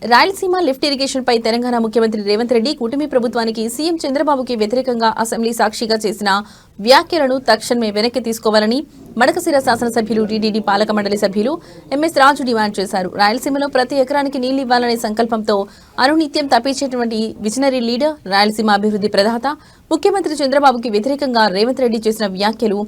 Rayalaseema lift irrigation పై తెలంగాణ ముఖ్యమంత్రి రేవంత్ రెడ్డి కూటమి ప్రభుత్వానికి సీఎం చంద్రబాబుకి వ్యతిరేకంగా అసెంబ్లీ సాక్షిగా చేసిన వ్యాఖ్యలను తక్షణమే వెనక్కి తీసుకోవాలని మడకశిర శాసనసభ్యులు టీటీడీ పాలక మండలి సభ్యులు ఎంఎస్ రాజు డిమాండ్ చేశారు. రాయలసీమలో ప్రతి ఎకరానికి నీళ్లు ఇవ్వాలనే సంకల్పంతో అనునిత్యం తప్పించేటువంటి విజనరీ లీడర్, రాయలసీమ అభివృద్ధి ప్రదాత ముఖ్యమంత్రి చంద్రబాబుకి వ్యతిరేకంగా రేవంత్ రెడ్డి చేసిన వ్యాఖ్యలు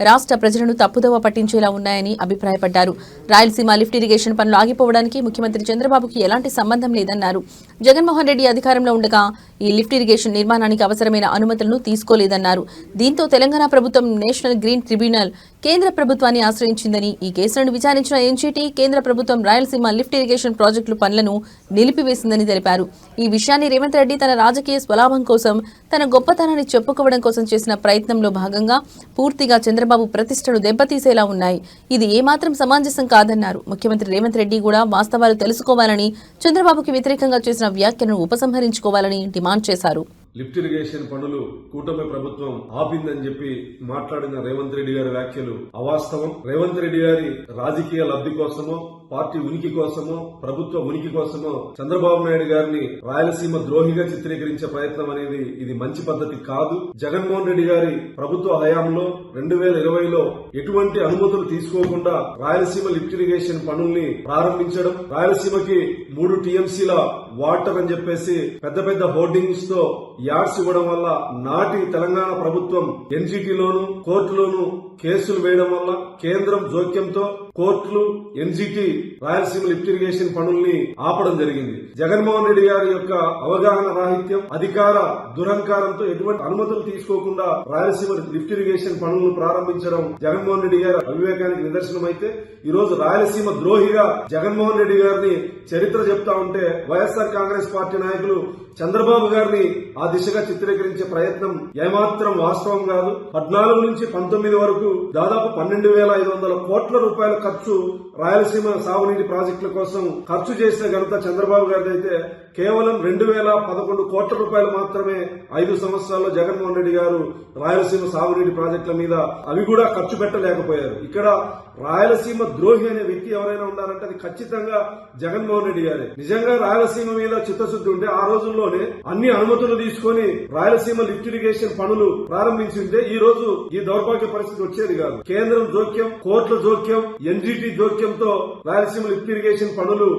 రాష్ట్ర ప్రజలను తప్పుదోవ పట్టించేలా ఉన్నాయని అభిప్రాయపడ్డారు. రాయలసీమ లిఫ్ట్ ఇరిగేషన్ పనులు ఆగిపోవడానికి ముఖ్యమంత్రి చంద్రబాబుకి ఎలాంటి సంబంధం లేదన్నారు. జగన్మోహన్ రెడ్డి అధికారంలో ఉండగా ఈ లిఫ్ట్ ఇరిగేషన్ నిర్మాణానికి అవసరమైన అనుమతులను తీసుకోలేదన్నారు. దీంతో తెలంగాణ ప్రభుత్వం నేషనల్ గ్రీన్ ట్రిబ్యునల్ కేంద్ర ప్రభుత్వాన్ని ఆశ్రయించిందని, ఈ కేసులను విచారించిన ఎన్జీటీ కేంద్ర ప్రభుత్వం రాయలసీమ లిఫ్ట్ ఇరిగేషన్ ప్రాజెక్టుల పనులను నిలిపివేసిందని తెలిపారు. ఈ విషయాన్ని రేవంత్ రెడ్డి తన రాజకీయ స్వలాభం కోసం, తన గొప్పతనాన్ని చెప్పుకోవడం కోసం చేసిన ప్రయత్నంలో భాగంగా పూర్తిగా చంద్రబాబు ప్రతిష్టను దెబ్బతీసేలా ఉన్నాయి. ఇది ఏమాత్రం సమంజసం కాదన్నారు. ముఖ్యమంత్రి రేవంత్ రెడ్డి కూడా వాస్తవాలు తెలుసుకోవాలని, చంద్రబాబుకి వ్యతిరేకంగా చేసిన వ్యాఖ్యలను ఉపసంహరించుకోవాలని డిమాండ్ చేశారు. లిఫ్ట్ ఇరిగేషన్ పనులు కూటమి ప్రభుత్వం ఆపిందని చెప్పి మాట్లాడిన రేవంత్ రెడ్డి గారి వ్యాఖ్యలు అవాస్తవం. రేవంత్ రెడ్డి గారి రాజకీయ లబ్ధి కోసమో, పార్టీ ఉనికి కోసమో, ప్రభుత్వ ఉనికి కోసమో చంద్రబాబు నాయుడు గారిని రాయలసీమ ద్రోహిగా చిత్రీకరించే ప్రయత్నం అనేది ఇది మంచి పద్ధతి కాదు. జగన్మోహన్ రెడ్డి గారి ప్రభుత్వ హయాంలో 2020లో ఎటువంటి అనుమతులు తీసుకోకుండా రాయలసీమ లిఫ్ట్ ఇరిగేషన్ పనుల్ని ప్రారంభించడం, రాయలసీమకి 3 టీఎంసీల వాటర్ అని చెప్పేసి పెద్ద పెద్ద హోర్డింగ్స్ తో యార్డ్స్ ఇవ్వడం వల్ల నాటి తెలంగాణ ప్రభుత్వం ఎన్జీటీలోను కోర్టులోను కేసులు వేయడం వల్ల కేంద్రం జోక్యంతో కోర్టులు, ఎన్జీటీ రాయలసీమ లిఫ్ట్ ఇరిగేషన్ పనుల్ని ఆపడం జరిగింది. జగన్మోహన్ రెడ్డి గారి యొక్క అవగాహన రాహిత్యం, అధికార దురహంకారంతో ఎటువంటి అనుమతులు తీసుకోకుండా రాయలసీమ లిఫ్ట్ ఇరిగేషన్ పనులను ప్రారంభించడం జగన్మోహన్ రెడ్డి గారి అవివేకానికి నిదర్శనమైతే, ఈ రోజు రాయలసీమ ద్రోహిగా జగన్మోహన్ రెడ్డి గారిని చరిత్ర చెప్తా ఉంటే వైఎస్ఆర్ కాంగ్రెస్ పార్టీ నాయకులు చంద్రబాబు గారిని ఆ దిశగా చిత్రీకరించే ప్రయత్నం ఏమాత్రం వాస్తవం కాదు. 14 నుంచి 19 వరకు దాదాపు 12,500 కోట్ల రూపాయల ఖర్చు రాయలసీమ సాగునీటి ప్రాజెక్టుల కోసం ఖర్చు చేసిన ఘనత చంద్రబాబు గారిది అయితే, కేవలం 2,011 కోట్ల రూపాయలు మాత్రమే 5 సంవత్సరాల్లో జగన్మోహన్ రెడ్డి గారు రాయలసీమ సాగునీటి ప్రాజెక్టుల మీద అవి కూడా ఖర్చు పెట్టలేకపోయారు. ఇక్కడ రాయలసీమ ద్రోహి అనే వ్యక్తి ఎవరైనా ఉన్నారంటే అది ఖచ్చితంగా జగన్మోహన్ రెడ్డి గారే. నిజంగా రాయలసీమ మీద చిత్తశుద్ధి ఉంటే ఆ రోజుల్లోనే అన్ని అనుమతులు తీసుకుని రాయలసీమ లిఫ్ట్ ఇరిగేషన్ పనులు ప్రారంభించి ఉంటే ఈ రోజు ఈ దౌర్భాగ్య పరిస్థితి వచ్చేది కాదు. కేంద్రం జోక్యం, కోర్టుల జోక్యం, ఎన్జీటీ జోక్యంతో రాయలసీమ లిఫ్ట్ ఇరిగేషన్ పనులు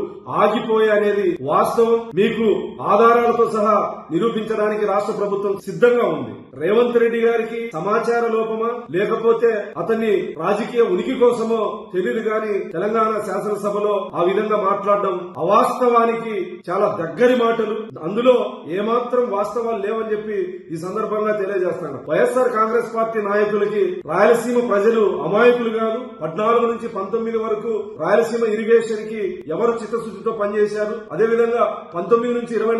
ఆగిపోయాయనేది వాస్తవం. మీకు ఆధారాలతో సహా నిరూపించడానికి రాష్ట్ర ప్రభుత్వం సిద్ధంగా ఉంది. రేవంత్ రెడ్డి గారికి సమాచార లోపమా లేకపోతే అతన్ని రాజకీయ ఉనికి కోసమో తెలియదు గాని తెలంగాణ శాసనసభలో ఆ విధంగా మాట్లాడడం అవాస్తవానికి చాలా దగ్గరి మాటలు. అందులో ఏమాత్రం వాస్తవాలు లేవని చెప్పి ఈ సందర్భంగా తెలియజేస్తాను. వైఎస్ఆర్ కాంగ్రెస్ పార్టీ నాయకులకి రాయలసీమ ప్రజలు అమాయకులు కాదు. 14 నుంచి 19 వరకు రాయలసీమ ఇరిగేషన్ కి ఎవరు చిత్తశుద్ధితో పనిచేశారు, అదేవిధంగా 19 నుంచి 24